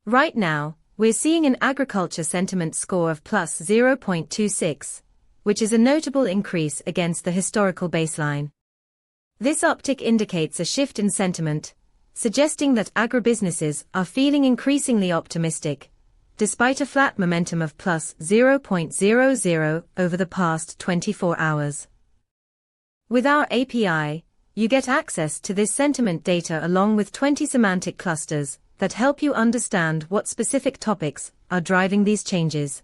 Right now, we're seeing an agriculture sentiment score of plus 0.26, which is a notable increase against the historical baseline. This uptick indicates a shift in sentiment, suggesting that agribusinesses are feeling increasingly optimistic, despite a flat momentum of plus 0.00 over the past 24 hours. With our API, you get access to this sentiment data along with 20 semantic clusters that help you understand what specific topics are driving these changes.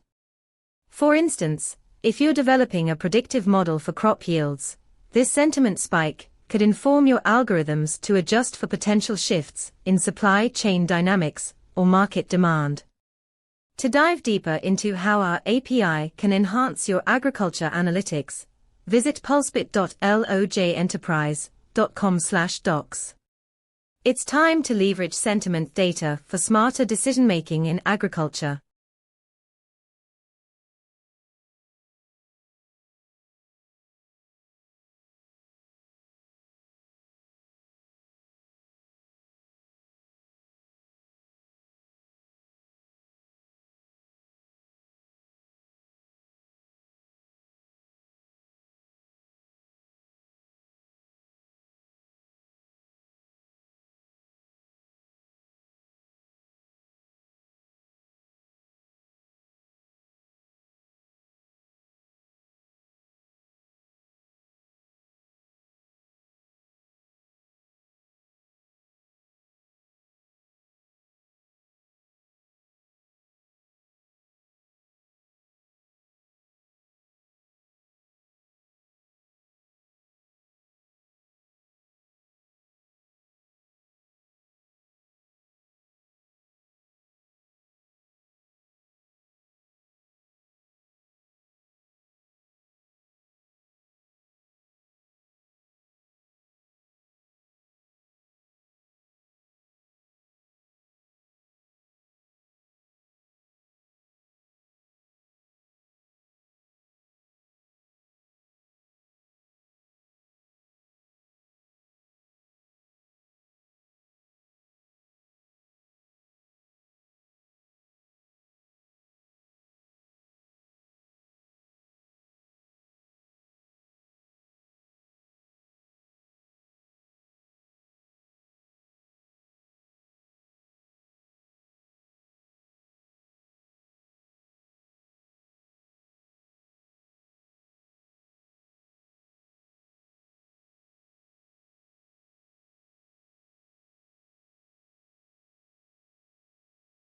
For instance, if you're developing a predictive model for crop yields, this sentiment spike could inform your algorithms to adjust for potential shifts in supply chain dynamics or market demand. To dive deeper into how our API can enhance your agriculture analytics, visit pulsebit.lojenterprise.com/docs. It's time to leverage sentiment data for smarter decision-making in agriculture.